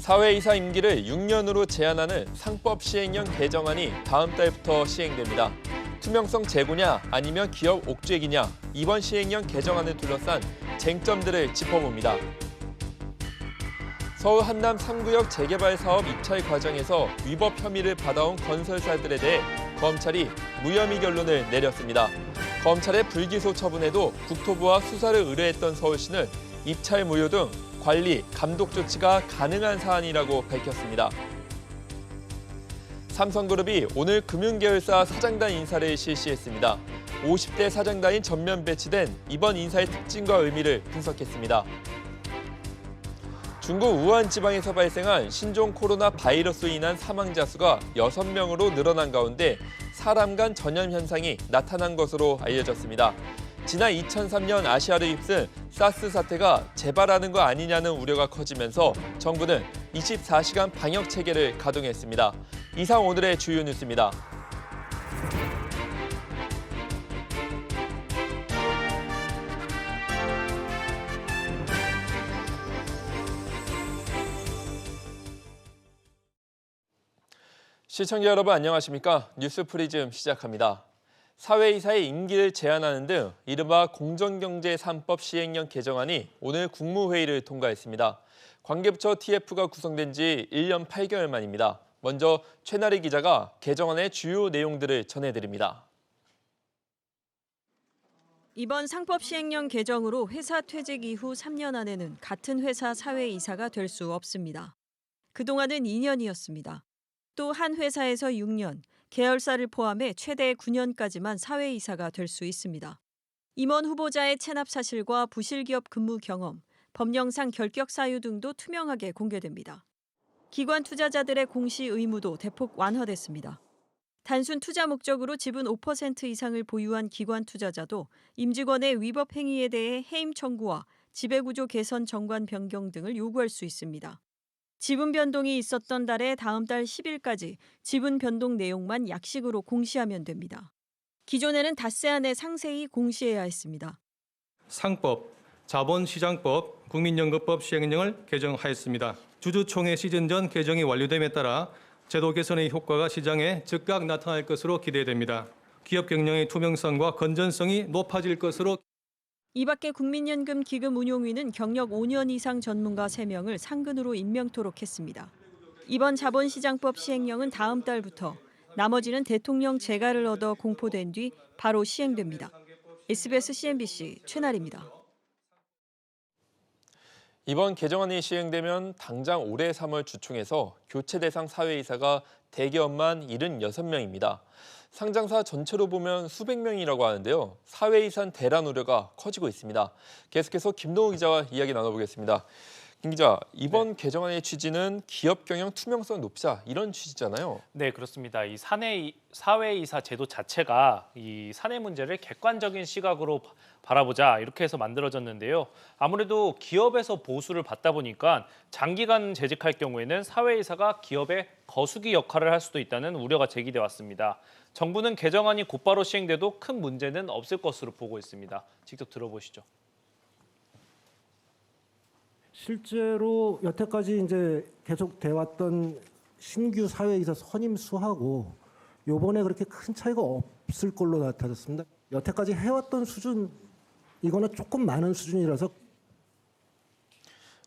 사회이사 임기를 6년으로 제한하는 상법 시행령 개정안이 다음 달부터 시행됩니다. 투명성 제고냐 아니면 기업 옥죄기냐, 이번 시행령 개정안을 둘러싼 쟁점들을 짚어봅니다. 서울 한남 3구역 재개발 사업 입찰 과정에서 위법 혐의를 받아온 건설사들에 대해 검찰이 무혐의 결론을 내렸습니다. 검찰의 불기소 처분에도 국토부와 수사를 의뢰했던 서울시는 입찰 무효 등 관리, 감독 조치가 가능한 사안이라고 밝혔습니다. 삼성그룹이 오늘 금융계열사 사장단 인사를 실시했습니다. 50대 사장단이 전면 배치된 이번 인사의 특징과 의미를 분석했습니다. 중국 우한 지방에서 발생한 신종 코로나 바이러스로 인한 사망자 수가 6명으로 늘어난 가운데 사람 간 전염 현상이 나타난 것으로 알려졌습니다. 지난 2003년 아시아를 휩쓴 사스 사태가 재발하는 거 아니냐는 우려가 커지면서 정부는 24시간 방역 체계를 가동했습니다. 이상 오늘의 주요 뉴스입니다. 시청자 여러분 안녕하십니까? 뉴스 프리즘 시작합니다. 사회이사의 임기를 제한하는 등 이른바 공정경제 3법 시행령 개정안이 오늘 국무회의를 통과했습니다. 관계부처 TF가 구성된 지 1년 8개월 만입니다. 먼저 최나리 기자가 개정안의 주요 내용들을 전해드립니다. 이번 상법 시행령 개정으로 회사 퇴직 이후 3년 안에는 같은 회사 사회이사가 될 수 없습니다. 그동안은 2년이었습니다. 또 한 회사에서 6년, 계열사를 포함해 최대 9년까지만 사회이사가 될 수 있습니다. 임원 후보자의 체납 사실과 부실기업 근무 경험, 법령상 결격 사유 등도 투명하게 공개됩니다. 기관 투자자들의 공시 의무도 대폭 완화됐습니다. 단순 투자 목적으로 지분 5% 이상을 보유한 기관 투자자도 임직원의 위법 행위에 대해 해임 청구와 지배구조 개선 정관 변경 등을 요구할 수 있습니다. 지분 변동이 있었던 달에 다음 달 10일까지 지분 변동 내용만 약식으로 공시하면 됩니다. 기존에는 닷새 안에 상세히 공시해야 했습니다. 상법, 자본시장법, 국민연금법 시행령을 개정하였습니다. 주주총회 시즌 전 개정이 완료됨에 따라 제도 개선의 효과가 시장에 즉각 나타날 것으로 기대됩니다. 기업 경영의 투명성과 건전성이 높아질 것으로. 이 밖에 국민연금 기금운용위는 경력 5년 이상 전문가 3명을 상근으로 임명토록 했습니다. 이번 자본시장법 시행령은 다음 달부터, 나머지는 대통령 재가를 얻어 공포된 뒤 바로 시행됩니다. SBS CNBC 최나리입니다. 이번 개정안이 시행되면 당장 올해 3월 주총에서 교체 대상 사회이사가 대기업만 76명입니다. 상장사 전체로 보면 수백 명이라고 하는데요. 사회이사 대란 우려가 커지고 있습니다. 계속해서 김동우 기자와 이야기 나눠보겠습니다. 김 기자, 이번 개정안의 취지는 기업 경영 투명성 높이자 이런 취지잖아요. 네, 그렇습니다. 이 사회이사 제도 자체가 이 사내 문제를 객관적인 시각으로 바라보자 이렇게 해서 만들어졌는데요. 아무래도 기업에서 보수를 받다 보니까 장기간 재직할 경우에는 사회이사가 기업의 거수기 역할을 할 수도 있다는 우려가 제기돼 왔습니다. 정부는 개정안이 곧바로 시행돼도 큰 문제는 없을 것으로 보고 있습니다. 직접 들어보시죠. 실제로 여태까지 이제 계속 돼 왔던 신규 사회이사 선임 수하고 요번에 그렇게 큰 차이가 없을 걸로 나타났습니다. 여태까지 해왔던 수준, 이거는 조금 많은 수준이라서.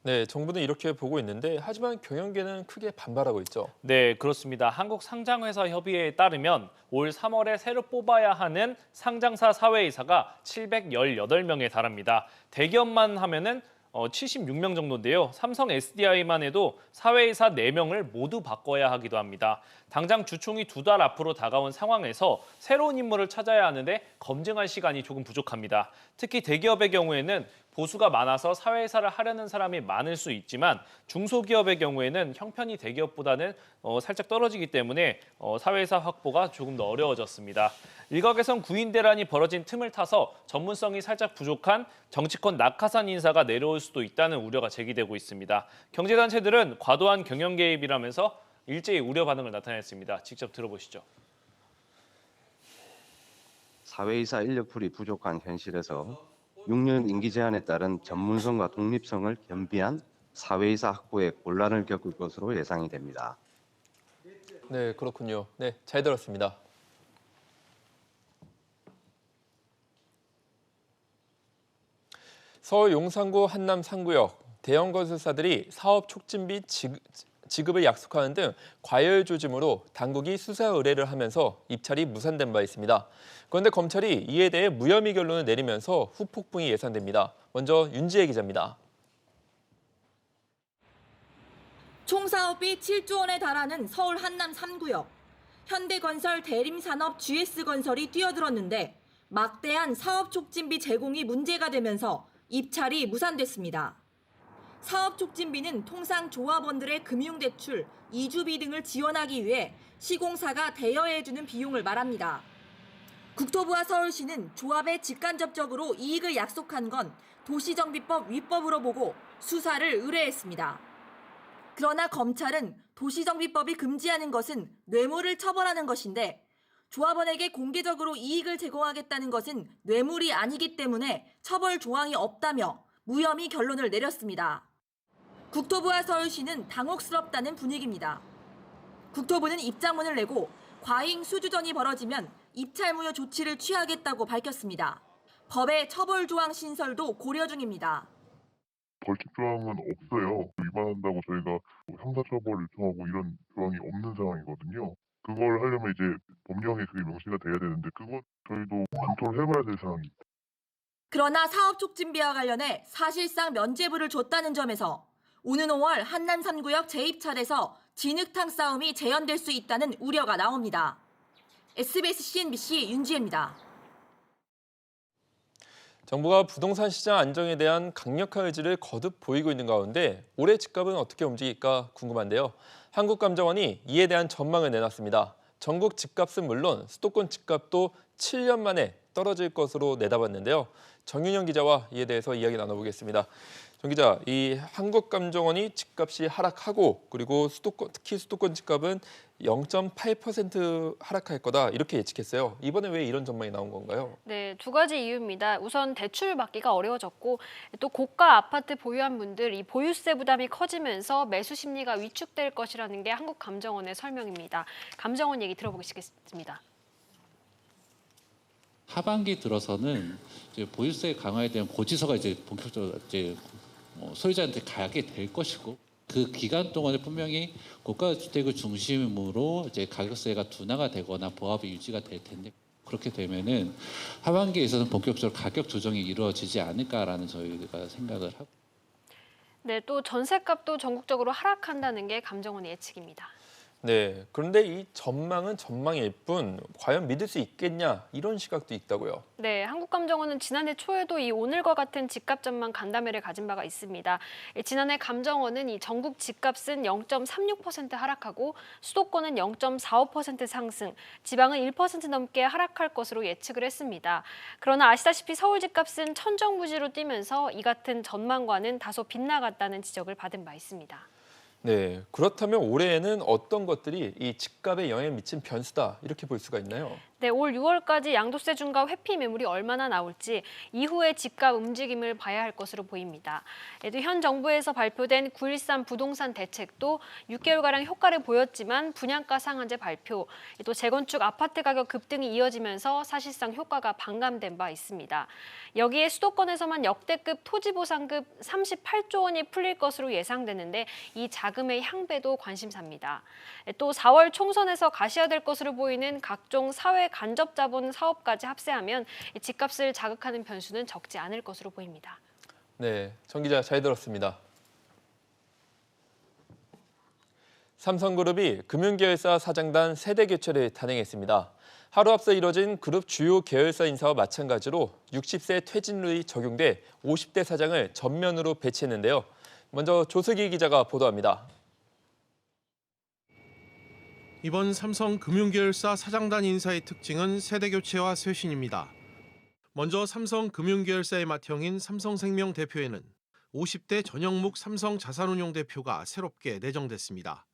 네, 정부는 이렇게 보고 있는데 하지만 경영계는 크게 반발하고 있죠. 네, 그렇습니다. 한국상장회사 협의회에 따르면 올 3월에 새로 뽑아야 하는 상장사 사회이사가 718명에 달합니다. 대기업만 하면은 76명 정도인데요. 삼성 SDI만 해도 사회이사 4명을 모두 바꿔야 하기도 합니다. 당장 주총이 2달 앞으로 다가온 상황에서 새로운 인물을 찾아야 하는데 검증할 시간이 조금 부족합니다. 특히 대기업의 경우에는 보수가 많아서 사회이사를 하려는 사람이 많을 수 있지만 중소기업의 경우에는 형편이 대기업보다는 살짝 떨어지기 때문에 사회이사 확보가 조금 더 어려워졌습니다. 일각에선 구인 대란이 벌어진 틈을 타서 전문성이 살짝 부족한 정치권 낙하산 인사가 내려올 수도 있다는 우려가 제기되고 있습니다. 경제단체들은 과도한 경영 개입이라면서 일제히 우려 반응을 나타냈습니다. 직접 들어보시죠. 사회이사 인력풀이 부족한 현실에서 6년 임기 제한에 따른 전문성과 독립성을 겸비한 사회이사 확보에 곤란을 겪을 것으로 예상이 됩니다. 네, 그렇군요. 네, 잘 들었습니다. 서울 용산구 한남 3구역 대형 건설사들이 사업 촉진비 지급을 약속하는 등 과열 조짐으로 당국이 수사 의뢰를 하면서 입찰이 무산된 바 있습니다. 그런데 검찰이 이에 대해 무혐의 결론을 내리면서 후폭풍이 예상됩니다. 먼저 윤지혜 기자입니다. 총 사업이 7조 원에 달하는 서울 한남 3구역. 현대건설, 대림산업, GS건설이 뛰어들었는데 막대한 사업 촉진비 제공이 문제가 되면서 입찰이 무산됐습니다. 사업 촉진비는 통상 조합원들의 금융대출, 이주비 등을 지원하기 위해 시공사가 대여해주는 비용을 말합니다. 국토부와 서울시는 조합에 직간접적으로 이익을 약속한 건 도시정비법 위법으로 보고 수사를 의뢰했습니다. 그러나 검찰은 도시정비법이 금지하는 것은 뇌물을 처벌하는 것인데 조합원에게 공개적으로 이익을 제공하겠다는 것은 뇌물이 아니기 때문에 처벌 조항이 없다며 무혐의 결론을 내렸습니다. 국토부와 서울시는 당혹스럽다는 분위기입니다. 국토부는 입장문을 내고 과잉 수주전이 벌어지면 입찰무효 조치를 취하겠다고 밝혔습니다. 법의 처벌 조항 신설도 고려 중입니다. 벌칙 조항은 없어요. 위반한다고 저희가 형사처벌 요청하고 이런 조항이 없는 상황이거든요. 그걸 하려면 이제 법령에 그게 명시가 돼야 되는데 그건 저희도 검토를 해봐야 될 사항입니다. 그러나 사업 촉진비와 관련해 사실상 면죄부를 줬다는 점에서 오는 5월 한남 3구역 재입찰에서 진흙탕 싸움이 재현될 수 있다는 우려가 나옵니다. SBS CNBC 윤지혜입니다. 정부가 부동산 시장 안정에 대한 강력한 의지를 거듭 보이고 있는 가운데 올해 집값은 어떻게 움직일까 궁금한데요. 한국감정원이 이에 대한 전망을 내놨습니다. 전국 집값은 물론 수도권 집값도 7년 만에 떨어질 것으로 내다봤는데요. 정윤영 기자와 이에 대해서 이야기 나눠보겠습니다. 정 기자, 이 한국감정원이 집값이 하락하고 그리고 특히 수도권 집값은 0.8% 하락할 거다 이렇게 예측했어요. 이번에 왜 이런 전망이 나온 건가요? 네, 두 가지 이유입니다. 우선 대출 받기가 어려워졌고 또 고가 아파트 보유한 분들 이 보유세 부담이 커지면서 매수 심리가 위축될 것이라는 게 한국감정원의 설명입니다. 감정원 얘기 들어보겠습니다. 하반기 들어서는 이제 보유세 강화에 대한 고지서가 이제 본격적으로 이제 소유자한테 가게 될 것이고 그 기간 동안에 분명히 고가 주택을 중심으로 이제 가격세가 둔화가 되거나 보합이 유지가 될 텐데 그렇게 되면은 하반기에서는 본격적으로 가격 조정이 이루어지지 않을까라는 저희가 생각을 하고. 네, 또 전셋값도 전국적으로 하락한다는 게 감정원의 예측입니다. 네, 그런데 이 전망은 전망일 뿐 과연 믿을 수 있겠냐 이런 시각도 있다고요. 네, 한국감정원은 지난해 초에도 이 오늘과 같은 집값 전망 간담회를 가진 바가 있습니다. 지난해 감정원은 이 전국 집값은 0.36% 하락하고 수도권은 0.45% 상승, 지방은 1% 넘게 하락할 것으로 예측을 했습니다. 그러나 아시다시피 서울 집값은 천정부지로 뛰면서 이 같은 전망과는 다소 빗나갔다는 지적을 받은 바 있습니다. 네, 그렇다면 올해에는 어떤 것들이 이 집값에 영향을 미친 변수다 이렇게 볼 수가 있나요? 네, 올 6월까지 양도세 중과 회피 매물이 얼마나 나올지 이후의 집값 움직임을 봐야 할 것으로 보입니다. 또 현 정부에서 발표된 9.13 부동산 대책도 6개월가량 효과를 보였지만 분양가 상한제 발표, 또 재건축 아파트 가격 급등이 이어지면서 사실상 효과가 반감된 바 있습니다. 여기에 수도권에서만 역대급 토지보상급 38조 원이 풀릴 것으로 예상되는데 이 자금의 향배도 관심사입니다. 또 4월 총선에서 가시화될 것으로 보이는 각종 사회 간접 자본 사업까지 합세하면 집값을 자극하는 변수는 적지 않을 것으로 보입니다. 네, 정 기자 잘 들었습니다. 삼성그룹이 금융계열사 사장단 세대 교체를 단행했습니다. 하루 앞서 이뤄진 그룹 주요 계열사 인사와 마찬가지로 60세 퇴진율이 적용돼 50대 사장을 전면으로 배치했는데요. 먼저 조석희 기자가 보도합니다. 이번 삼성 금융계열사 사장단 인사의 특징은 세대 교체와 쇄신입니다. 먼저 삼성 금융계열사의 맏형인 삼성생명 대표에는 50대 전영묵 삼성자산운용 대표가 새롭게 내정됐습니다.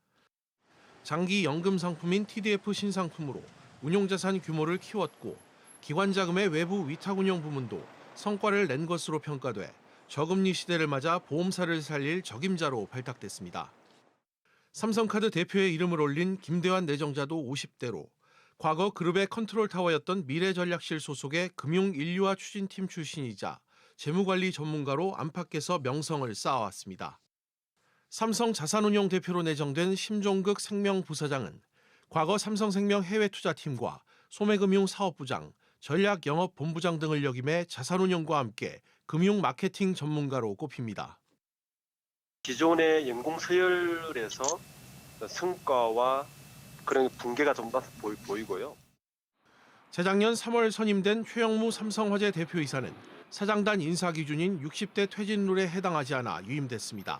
장기 연금 상품인 TDF 신상품으로 운용자산 규모를 키웠고 기관자금의 외부 위탁운용 부문도 성과를 낸 것으로 평가돼 저금리 시대를 맞아 보험사를 살릴 적임자로 발탁됐습니다. 삼성카드 대표의 이름을 올린 김대환 내정자도 50대로 과거 그룹의 컨트롤타워였던 미래전략실 소속의 금융인류화 추진팀 출신이자 재무관리 전문가로 안팎에서 명성을 쌓아왔습니다. 삼성 자산운용 대표로 내정된 심종극 생명부사장은 과거 삼성생명 해외투자팀과 소매금융사업부장, 전략영업본부장 등을 역임해 자산운용과 함께 금융마케팅 전문가로 꼽힙니다. 기존의 연공 서열에서 성과와 그런 붕괴가 좀 보이고요. 재작년 3월 선임된 최영무 삼성화재 대표이사는 사장단 인사 기준인 60대 퇴진룰에 해당하지 않아 유임됐습니다.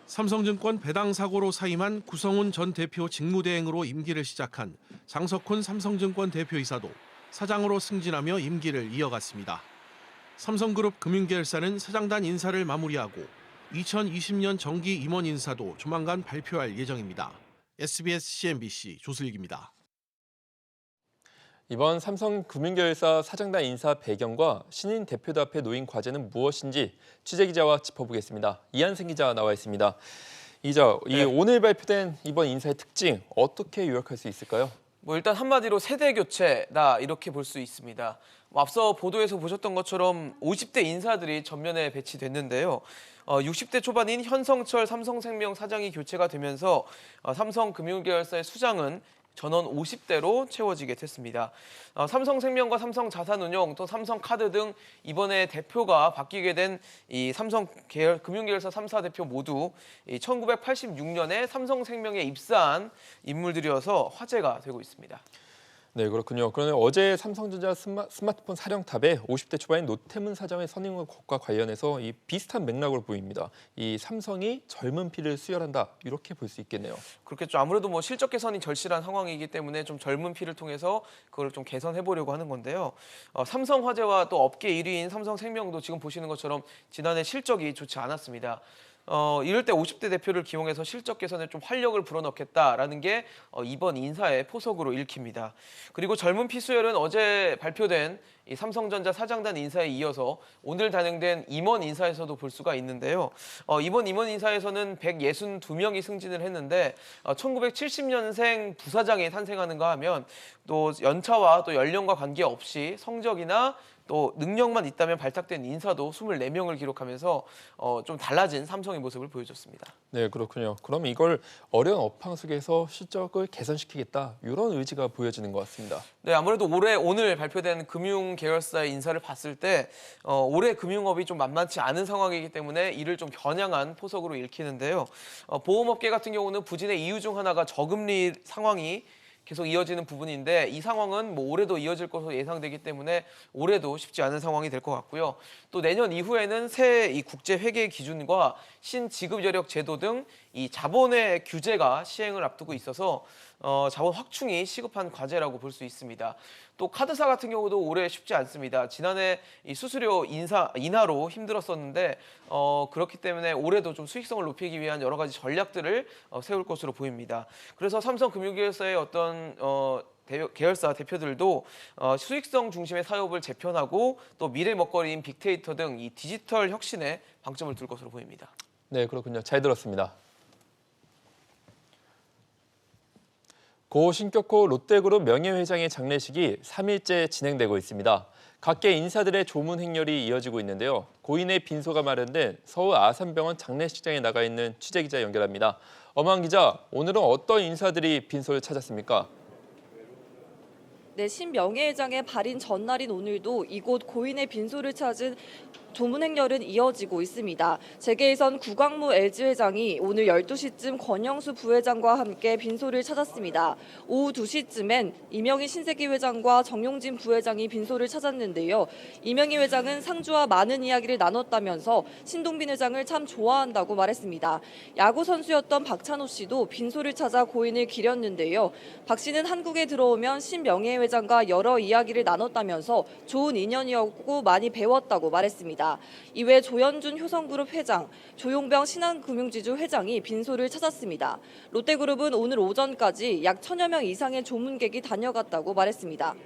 삼성증권 배당 사고로 사임한 구성훈 전 대표 직무대행으로 임기를 시작한 장석훈 삼성증권 대표이사도 사장으로 승진하며 임기를 이어갔습니다. 삼성그룹 금융계열사는 사장단 인사를 마무리하고 2020년 정기 임원 인사도 조만간 발표할 예정입니다. SBS CNBC 조슬기입니다. 이번 삼성금융계열사 사장단 인사 배경과 신인 대표들 앞에 놓인 과제는 무엇인지 취재기자와 짚어보겠습니다. 이한승 기자 나와 있습니다. 기자, 오늘 발표된 이번 인사의 특징 어떻게 요약할 수 있을까요? 일단 한마디로 세대 교체다 이렇게 볼 수 있습니다. 앞서 보도에서 보셨던 것처럼 50대 인사들이 전면에 배치됐는데요. 60대 초반인 현성철 삼성생명 사장이 교체가 되면서 삼성금융계열사의 수장은 전원 50대로 채워지게 됐습니다. 삼성생명과 삼성자산운용 또 삼성카드 등 이번에 대표가 바뀌게 된 이 금융계열사 3사 대표 모두 1986년에 삼성생명에 입사한 인물들이어서 화제가 되고 있습니다. 네, 그렇군요. 그런데 어제 삼성전자 스마트폰 사령탑에 50대 초반인 노태문 사장의 선임 것과 관련해서 이 비슷한 맥락으로 보입니다. 이 삼성이 젊은 피를 수혈한다 이렇게 볼 수 있겠네요. 그렇겠죠. 아무래도 실적 개선이 절실한 상황이기 때문에 좀 젊은 피를 통해서 그걸 좀 개선해 보려고 하는 건데요. 삼성화재와 또 업계 1위인 삼성생명도 지금 보시는 것처럼 지난해 실적이 좋지 않았습니다. 이럴 때 50대 대표를 기용해서 실적 개선에 좀 활력을 불어넣겠다라는 게 이번 인사의 포석으로 읽힙니다. 그리고 젊은 피 수혈은 어제 발표된 이 삼성전자 사장단 인사에 이어서 오늘 단행된 임원 인사에서도 볼 수가 있는데요. 이번 임원 인사에서는 162명이 승진을 했는데 1970년생 부사장이 탄생하는가 하면 또 연차와 또 연령과 관계없이 성적이나 또 능력만 있다면 발탁된 인사도 24명을 기록하면서 좀 달라진 삼성의 모습을 보여줬습니다. 네, 그렇군요. 그럼 이걸 어려운 업황 속에서 실적을 개선시키겠다 이런 의지가 보여지는 것 같습니다. 네, 아무래도 오늘 발표된 금융계열사의 인사를 봤을 때 올해 금융업이 좀 만만치 않은 상황이기 때문에 이를 좀 겨냥한 포석으로 읽히는데요. 보험업계 같은 경우는 부진의 이유 중 하나가 저금리 상황이 계속 이어지는 부분인데 이 상황은 올해도 이어질 것으로 예상되기 때문에 올해도 쉽지 않은 상황이 될 것 같고요. 또 내년 이후에는 새 이 국제 회계 기준과 신지급 여력 제도 등 이 자본의 규제가 시행을 앞두고 있어서 자본 확충이 시급한 과제라고 볼 수 있습니다. 또 카드사 같은 경우도 올해 쉽지 않습니다. 지난해 이 수수료 인하로 힘들었었는데 그렇기 때문에 올해도 좀 수익성을 높이기 위한 여러 가지 전략들을 세울 것으로 보입니다. 그래서 삼성금융계열사의 어떤 계열사 대표들도 수익성 중심의 사업을 재편하고 또 미래 먹거리인 빅데이터 등 이 디지털 혁신에 방점을 둘 것으로 보입니다. 네, 그렇군요. 잘 들었습니다. 고 신격호 롯데그룹 명예회장의 장례식이 3일째 진행되고 있습니다. 각계 인사들의 조문 행렬이 이어지고 있는데요. 고인의 빈소가 마련된 서울 아산병원 장례식장에 나가 있는 취재기자 연결합니다. 엄한 기자, 오늘은 어떤 인사들이 빈소를 찾았습니까? 네, 신명예회장의 발인 전날인 오늘도 이곳 고인의 빈소를 찾은 조문 행렬은 이어지고 있습니다. 재계에선 구광무 LG 회장이 오늘 12시쯤 권영수 부회장과 함께 빈소를 찾았습니다. 오후 2시쯤엔 이명희 신세계 회장과 정용진 부회장이 빈소를 찾았는데요. 이명희 회장은 상주와 많은 이야기를 나눴다면서 신동빈 회장을 참 좋아한다고 말했습니다. 야구 선수였던 박찬호 씨도 빈소를 찾아 고인을 기렸는데요. 박 씨는 한국에 들어오면 신명예 회장과 여러 이야기를 나눴다면서 좋은 인연이었고 많이 배웠다고 말했습니다. 이외 조현준 효성그룹 회장, 조용병 신한금융지주 회장이 빈소를 찾았습니다. 롯데그룹은 오늘 오전까지 약 1000여 명 이상의 조문객이 다녀갔다고 말했습니다.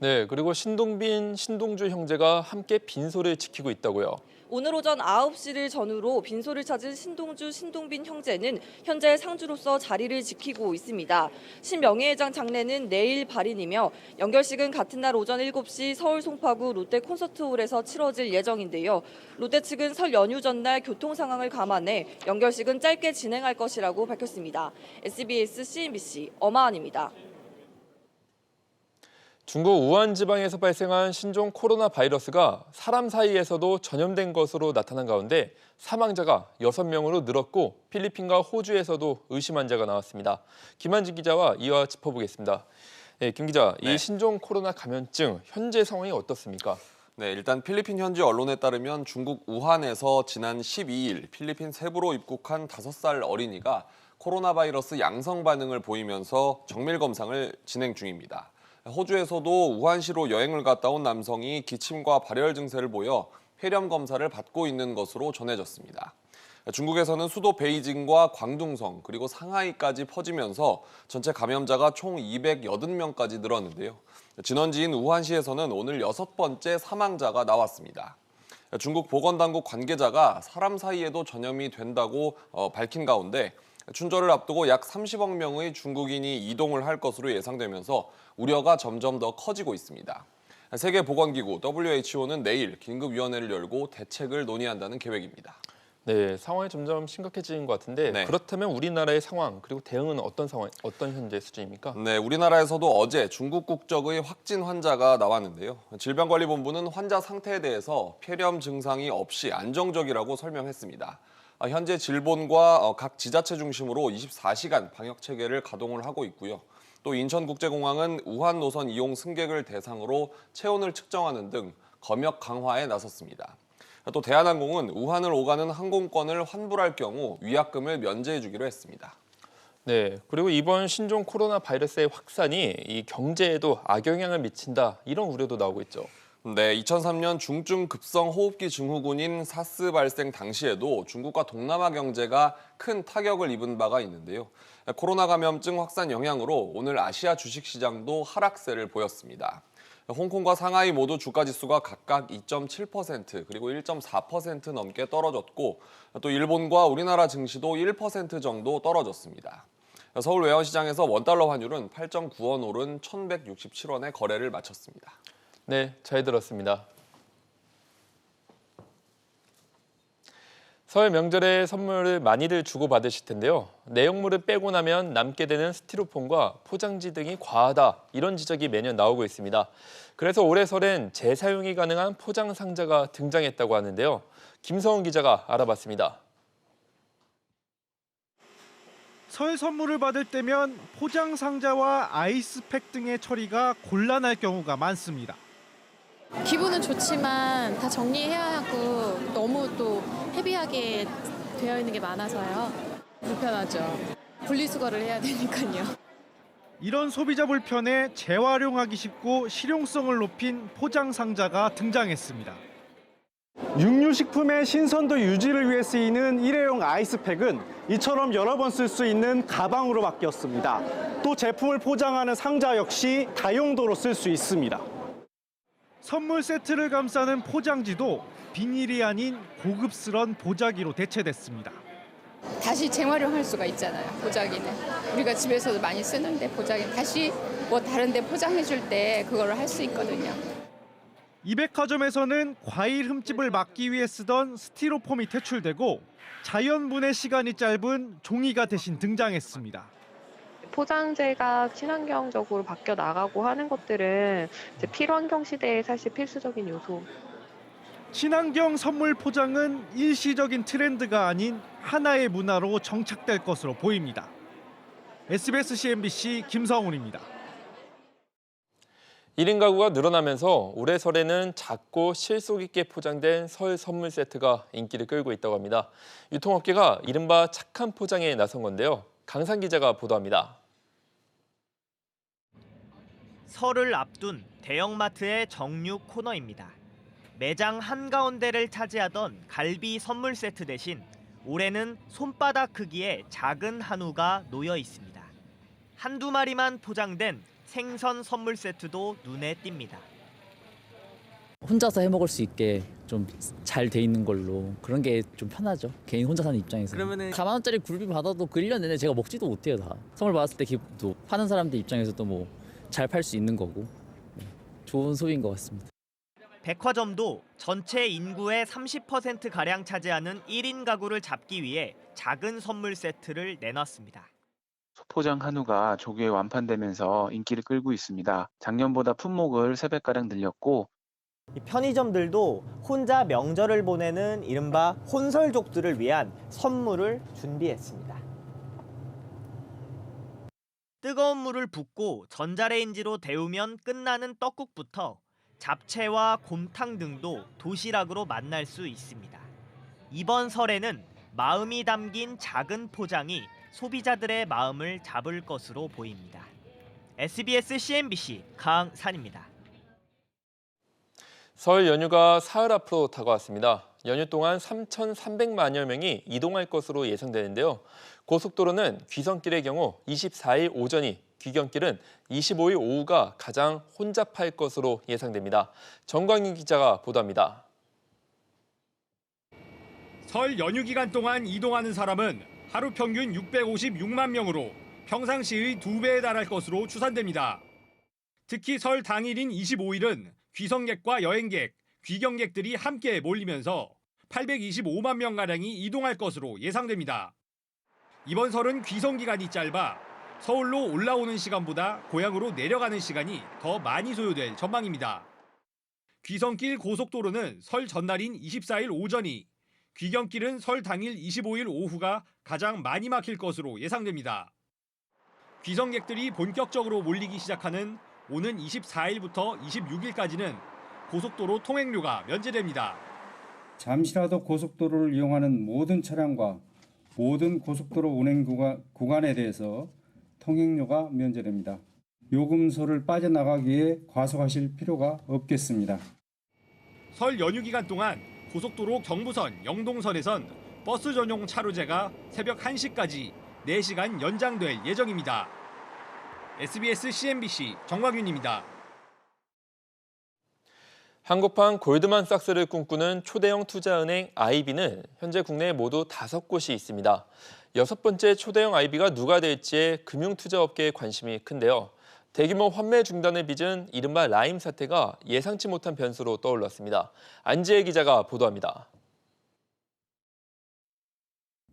네, 그리고 신동빈, 신동주 형제가 함께 빈소를 지키고 있다고요. 오늘 오전 9시를 전후로 빈소를 찾은 신동주, 신동빈 형제는 현재 상주로서 자리를 지키고 있습니다. 신명예회장 장례는 내일 발인이며 연결식은 같은 날 오전 7시 서울 송파구 롯데 콘서트홀에서 치러질 예정인데요. 롯데 측은 설 연휴 전날 교통 상황을 감안해 연결식은 짧게 진행할 것이라고 밝혔습니다. SBS CNBC 엄하은입니다. 중국 우한 지방에서 발생한 신종 코로나 바이러스가 사람 사이에서도 전염된 것으로 나타난 가운데 사망자가 6명으로 늘었고 필리핀과 호주에서도 의심 환자가 나왔습니다. 김한진 기자와 이와 짚어보겠습니다. 네, 김 기자, 이 신종 코로나 감염증 현재 상황이 어떻습니까? 네, 일단 필리핀 현지 언론에 따르면 중국 우한에서 지난 12일 필리핀 세부로 입국한 5살 어린이가 코로나 바이러스 양성 반응을 보이면서 정밀 검사를 진행 중입니다. 호주에서도 우한시로 여행을 갔다 온 남성이 기침과 발열 증세를 보여 폐렴 검사를 받고 있는 것으로 전해졌습니다. 중국에서는 수도 베이징과 광둥성 그리고 상하이까지 퍼지면서 전체 감염자가 총 280명까지 늘었는데요. 진원지인 우한시에서는 오늘 6번째 사망자가 나왔습니다. 중국 보건당국 관계자가 사람 사이에도 전염이 된다고 밝힌 가운데 춘절을 앞두고 약 30억 명의 중국인이 이동을 할 것으로 예상되면서 우려가 점점 더 커지고 있습니다. 세계보건기구 WHO는 내일 긴급위원회를 열고 대책을 논의한다는 계획입니다. 네, 상황이 점점 심각해지는 것 같은데 그렇다면 우리나라의 상황 그리고 대응은 어떤 현재 수준입니까? 네, 우리나라에서도 어제 중국 국적의 확진 환자가 나왔는데요. 질병관리본부는 환자 상태에 대해서 폐렴 증상이 없이 안정적이라고 설명했습니다. 현재 질본과 각 지자체 중심으로 24시간 방역 체계를 가동을 하고 있고요. 또 인천국제공항은 우한 노선 이용 승객을 대상으로 체온을 측정하는 등 검역 강화에 나섰습니다. 또 대한항공은 우한을 오가는 항공권을 환불할 경우 위약금을 면제해 주기로 했습니다. 네, 그리고 이번 신종 코로나 바이러스의 확산이 이 경제에도 악영향을 미친다 이런 우려도 나오고 있죠. 네, 2003년 중증 급성 호흡기 증후군인 사스 발생 당시에도 중국과 동남아 경제가 큰 타격을 입은 바가 있는데요. 코로나 감염증 확산 영향으로 오늘 아시아 주식시장도 하락세를 보였습니다. 홍콩과 상하이 모두 주가지수가 각각 2.7% 그리고 1.4% 넘게 떨어졌고 또 일본과 우리나라 증시도 1% 정도 떨어졌습니다. 서울 외환시장에서 원달러 환율은 8.9원 오른 1,167원에 거래를 마쳤습니다. 네, 잘 들었습니다. 설 명절에 선물을 많이들 주고받으실 텐데요. 내용물을 빼고 나면 남게 되는 스티로폼과 포장지 등이 과하다 이런 지적이 매년 나오고 있습니다. 그래서 올해 설엔 재사용이 가능한 포장 상자가 등장했다고 하는데요. 김서훈 기자가 알아봤습니다. 설 선물을 받을 때면 포장 상자와 아이스팩 등의 처리가 곤란할 경우가 많습니다. 기분은 좋지만 다 정리해야 하고 너무 또 헤비하게 되어 있는 게 많아서요. 불편하죠. 분리수거를 해야 되니까요. 이런 소비자 불편에 재활용하기 쉽고 실용성을 높인 포장 상자가 등장했습니다. 육류식품의 신선도 유지를 위해 쓰이는 일회용 아이스팩은 이처럼 여러 번 쓸 수 있는 가방으로 바뀌었습니다. 또 제품을 포장하는 상자 역시 다용도로 쓸 수 있습니다. 선물 세트를 감싸는 포장지도 비닐이 아닌 고급스런 보자기로 대체됐습니다. 다시 재활용할 수가 있잖아요. 보자기는 우리가 집에서도 많이 쓰는데 보자기 다시 뭐 다른 데 포장해 줄 때 그걸 할 수 있거든요. 이 백화점에서는 과일 흠집을 막기 위해 쓰던 스티로폼이 퇴출되고 자연 분해 시간이 짧은 종이가 대신 등장했습니다. 포장재가 친환경적으로 바뀌어 나가고 하는 것들은 이제 필환경 시대에 사실 필수적인 요소. 친환경 선물 포장은 일시적인 트렌드가 아닌 하나의 문화로 정착될 것으로 보입니다. SBS CNBC 김성훈입니다. 1인 가구가 늘어나면서 올해 설에는 작고 실속 있게 포장된 설 선물 세트가 인기를 끌고 있다고 합니다. 유통업계가 이른바 착한 포장에 나선 건데요. 강산 기자가 보도합니다. 설을 앞둔 대형마트의 정육 코너입니다. 매장 한가운데를 차지하던 갈비 선물 세트 대신 올해는 손바닥 크기의 작은 한우가 놓여 있습니다. 한두 마리만 포장된 생선 선물 세트도 눈에 띕니다. 혼자서 해 먹을 수 있게 좀 잘 돼 있는 걸로 그런 게 좀 편하죠. 개인 혼자 사는 입장에서. 그러면은 4만 원짜리 굴비 받아도 그 1년 내내 제가 먹지도 못해요 다. 선물 받았을 때 기분도 파는 사람들 입장에서도 뭐 잘 팔 수 있는 거고 좋은 소비인 것 같습니다. 백화점도 전체 인구의 30%가량 차지하는 1인 가구를 잡기 위해 작은 선물 세트를 내놨습니다. 소포장 한우가 조기에 완판되면서 인기를 끌고 있습니다. 작년보다 품목을 3배가량 늘렸고 편의점들도 혼자 명절을 보내는 이른바 혼설족들을 위한 선물을 준비했습니다. 뜨거운 물을 붓고 전자레인지로 데우면 끝나는 떡국부터 잡채와 곰탕 등도 도시락으로 만날 수 있습니다. 이번 설에는 마음이 담긴 작은 포장이 소비자들의 마음을 잡을 것으로 보입니다. SBS CNBC 강산입니다. 설 연휴가 사흘 앞으로 다가왔습니다. 연휴 동안 3,300만여 명이 이동할 것으로 예상되는데요. 고속도로는 귀성길의 경우 24일 오전이, 귀경길은 25일 오후가 가장 혼잡할 것으로 예상됩니다. 정광윤 기자가 보도합니다. 설 연휴 기간 동안 이동하는 사람은 하루 평균 656만 명으로 평상시의 2배에 달할 것으로 추산됩니다. 특히 설 당일인 25일은 귀성객과 여행객, 귀경객들이 함께 몰리면서 825만 명가량이 이동할 것으로 예상됩니다. 이번 설은 귀성 기간이 짧아 서울로 올라오는 시간보다 고향으로 내려가는 시간이 더 많이 소요될 전망입니다. 귀성길 고속도로는 설 전날인 24일 오전이, 귀경길은 설 당일 25일 오후가 가장 많이 막힐 것으로 예상됩니다. 귀성객들이 본격적으로 몰리기 시작하는 오는 24일부터 26일까지는 고속도로 통행료가 면제됩니다. 잠시라도 고속도로를 이용하는 모든 차량과 모든 고속도로 운행 구간에 대해서 통행료가 면제됩니다. 요금소를 빠져나가기에 과속하실 필요가 없겠습니다. 설 연휴 기간 동안 고속도로 경부선, 영동선에선 버스 전용 차로제가 새벽 1시까지 4시간 연장될 예정입니다. SBS CNBC 정광윤입니다. 한국판 골드만삭스를 꿈꾸는 초대형 투자은행 IB는 현재 국내에 모두 5곳이 있습니다. 6번째 초대형 IB가 누가 될지에 금융투자업계의 관심이 큰데요. 대규모 환매 중단을 빚은 이른바 라임 사태가 예상치 못한 변수로 떠올랐습니다. 안지혜 기자가 보도합니다.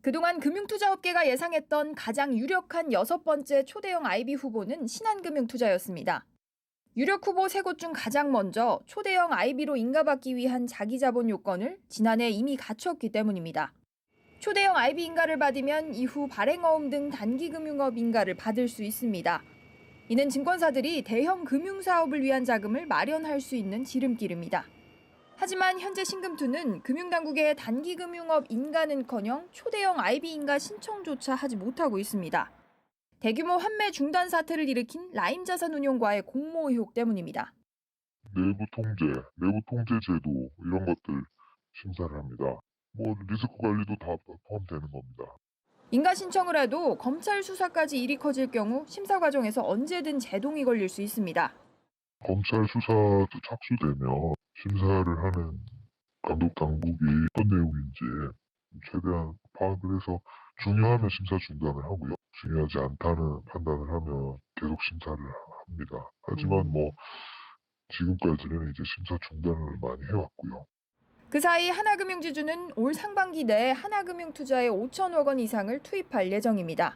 그동안 금융투자업계가 예상했던 가장 유력한 6번째 초대형 IB 후보는 신한금융투자였습니다. 유력 후보 3곳 중 가장 먼저 초대형 IB로 인가받기 위한 자기자본 요건을 지난해 이미 갖췄기 때문입니다. 초대형 IB 인가를 받으면 이후 발행어음 등 단기금융업 인가를 받을 수 있습니다. 이는 증권사들이 대형 금융사업을 위한 자금을 마련할 수 있는 지름길입니다. 하지만 현재 신금투는 금융당국의 단기금융업 인가는커녕 초대형 IB 인가 신청조차 하지 못하고 있습니다. 대규모 환매 중단 사태를 일으킨 라임자산운용과의 공모 의혹 때문입니다. 내부 통제 제도 이런 것들 심사를 합니다. 리스크 관리도 다 포함되는 겁니다. 인가 신청을 해도 검찰 수사까지 일이 커질 경우 심사 과정에서 언제든 제동이 걸릴 수 있습니다. 검찰 수사도 착수되면 심사를 하는 감독 당국이 어떤 내용인지 최대한 파악을 해서 중요하면 심사 중단을 하고요. 중요하지 않다는 판단을 하면 계속 심사를 합니다. 하지만 지금까지는 이제 심사 중단을 많이 해왔고요. 그 사이 하나금융지주는 올 상반기 내에 하나금융투자에 5천억 원 이상을 투입할 예정입니다.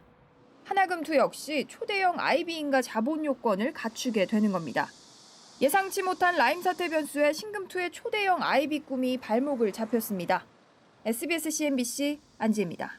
하나금투 역시 초대형 IB 인가 자본 요건을 갖추게 되는 겁니다. 예상치 못한 라임 사태 변수에 신금투의 초대형 IB 꿈이 발목을 잡혔습니다. SBS CNBC 안지혜입니다.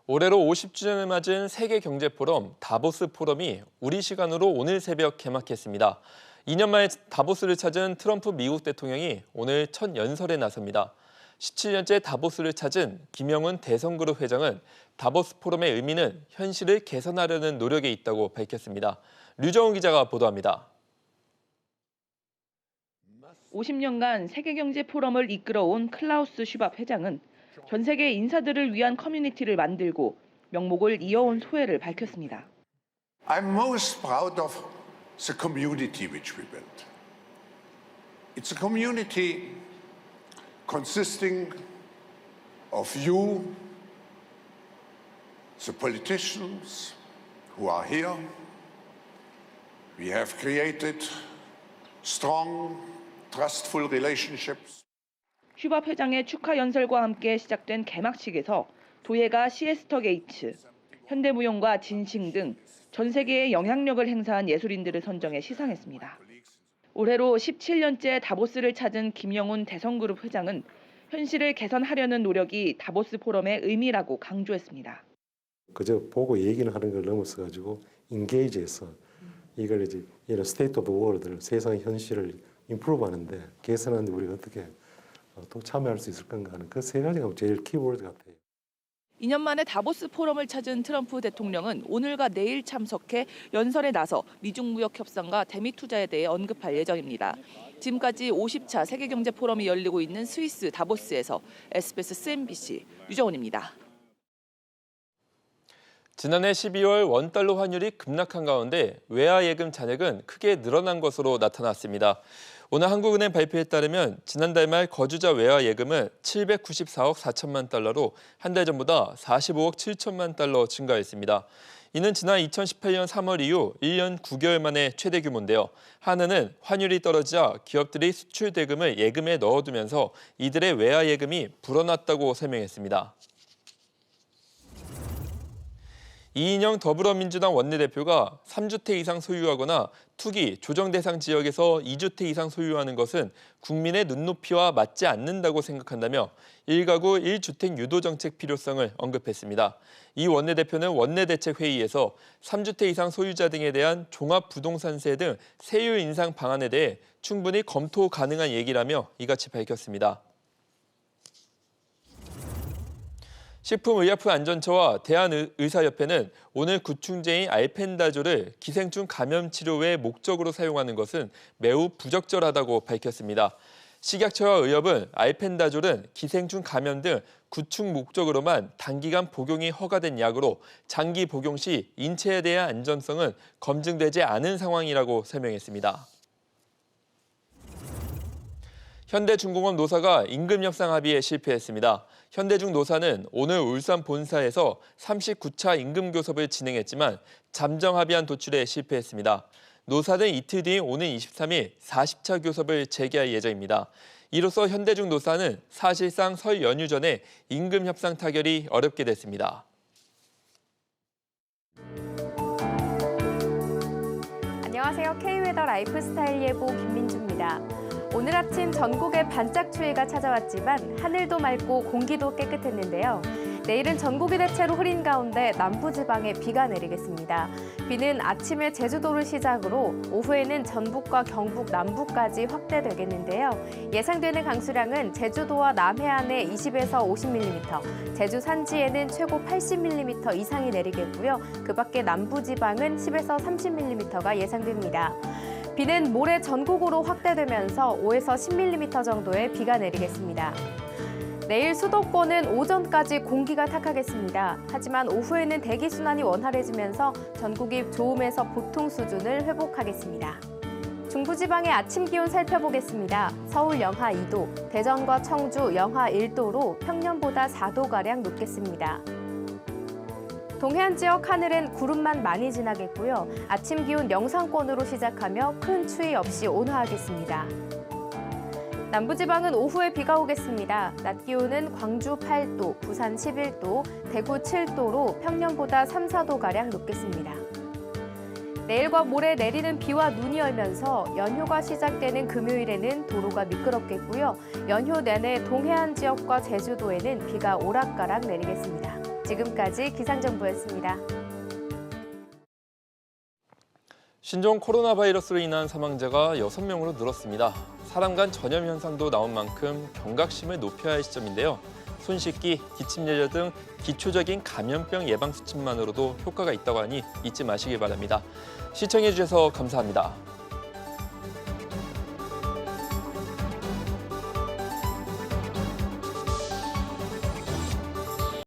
올해로 50주년을 맞은 세계경제포럼 다보스 포럼이 우리 시간으로 오늘 새벽 개막했습니다. 2년 만에 다보스를 찾은 트럼프 미국 대통령이 오늘 첫 연설에 나섭니다. 17년째 다보스를 찾은 김영훈 대성그룹 회장은 다보스 포럼의 의미는 현실을 개선하려는 노력에 있다고 밝혔습니다. 류정훈 기자가 보도합니다. 50년간 세계경제 포럼을 이끌어온 클라우스 슈밥 회장은 전 세계 인사들을 위한 커뮤니티를 만들고 명목을 이어온 소회를 밝혔습니다. I'm most proud of the community which we built. It's a community consisting of you, the politicians who are here. We have created strong, trustful relationships. 슈밥 회장의 축하 연설과 함께 시작된 개막식에서 도예가 시에스터 게이츠, 현대무용과 진싱 등 전 세계에 영향력을 행사한 예술인들을 선정해 시상했습니다. 올해로 17년째 다보스를 찾은 김영훈 대성그룹 회장은 현실을 개선하려는 노력이 다보스 포럼의 의미라고 강조했습니다. 그저 보고 얘기는 하는 걸 넘어서 가지고 인게이지해서 이걸 이제 이런 스테이트 오브 워드를 세상의 현실을 임프루브하는데 개선하는데 우리가 어떻게 또 참여할 수 있을 건가 하는 그 세 가지가 제일 키워드 같아요. 2년 만에 다보스 포럼을 찾은 트럼프 대통령은 오늘과 내일 참석해 연설에 나서 미중 무역 협상과 대미 투자에 대해 언급할 예정입니다. 지금까지 50차 세계경제 포럼이 열리고 있는 스위스 다보스에서 SBS CNBC 유정원입니다. 지난해 12월 원달러 환율이 급락한 가운데 외화 예금 잔액은 크게 늘어난 것으로 나타났습니다. 오늘 한국은행 발표에 따르면 지난달 말 거주자 외화 예금은 794억 4천만 달러로 한 달 전보다 45억 7천만 달러 증가했습니다. 이는 지난 2018년 3월 이후 1년 9개월 만에 최대 규모인데요. 한은은 환율이 떨어지자 기업들이 수출 대금을 예금에 넣어두면서 이들의 외화 예금이 불어났다고 설명했습니다. 이인영 더불어민주당 원내대표가 3주택 이상 소유하거나 투기, 조정 대상 지역에서 2주택 이상 소유하는 것은 국민의 눈높이와 맞지 않는다고 생각한다며 1가구 1주택 유도 정책 필요성을 언급했습니다. 이 원내대표는 원내대책회의에서 3주택 이상 소유자 등에 대한 종합부동산세 등 세율 인상 방안에 대해 충분히 검토 가능한 얘기라며 이같이 밝혔습니다. 식품의약품안전처와 대한의사협회는 오늘 구충제인 알펜다졸을 기생충 감염 치료에 목적으로 사용하는 것은 매우 부적절하다고 밝혔습니다. 식약처와 의협은 알펜다졸은 기생충 감염 등 구충 목적으로만 단기간 복용이 허가된 약으로 장기 복용 시 인체에 대한 안전성은 검증되지 않은 상황이라고 설명했습니다. 현대중공업 노사가 임금 협상 합의에 실패했습니다. 현대중 노사는 오늘 울산 본사에서 39차 임금 교섭을 진행했지만 잠정 합의안 도출에 실패했습니다. 노사는 이틀 뒤인 오는 23일 40차 교섭을 재개할 예정입니다. 이로써 현대중 노사는 사실상 설 연휴 전에 임금 협상 타결이 어렵게 됐습니다. 안녕하세요. K웨더 라이프스타일 예보 김민주입니다. 오늘 아침 전국에 반짝 추위가 찾아왔지만 하늘도 맑고 공기도 깨끗했는데요. 내일은 전국이 대체로 흐린 가운데 남부지방에 비가 내리겠습니다. 비는 아침에 제주도를 시작으로 오후에는 전북과 경북 남부까지 확대되겠는데요. 예상되는 강수량은 제주도와 남해안에 20에서 50mm, 제주 산지에는 최고 80mm 이상이 내리겠고요. 그 밖에 남부지방은 10에서 30mm가 예상됩니다. 비는 모레 전국으로 확대되면서 5에서 10mm 정도의 비가 내리겠습니다. 내일 수도권은 오전까지 공기가 탁하겠습니다. 하지만 오후에는 대기순환이 원활해지면서 전국이 좋음에서 보통 수준을 회복하겠습니다. 중부지방의 아침 기온 살펴보겠습니다. 서울 영하 2도, 대전과 청주 영하 1도로 평년보다 4도가량 높겠습니다. 동해안 지역 하늘엔 구름만 많이 지나겠고요. 아침 기온 영상권으로 시작하며 큰 추위 없이 온화하겠습니다. 남부지방은 오후에 비가 오겠습니다. 낮 기온은 광주 8도, 부산 11도, 대구 7도로 평년보다 3, 4도가량 높겠습니다. 내일과 모레 내리는 비와 눈이 얼면서 연휴가 시작되는 금요일에는 도로가 미끄럽겠고요. 연휴 내내 동해안 지역과 제주도에는 비가 오락가락 내리겠습니다. 지금까지 기상정보였습니다. 신종 코로나 바이러스로 인한 사망자가 6명으로 늘었습니다. 사람 간 전염 현상도 나온 만큼 경각심을 높여야 할 시점인데요. 손 씻기, 기침 예절 등 기초적인 감염병 예방 수칙만으로도 효과가 있다고 하니 잊지 마시길 바랍니다. 시청해 주셔서 감사합니다.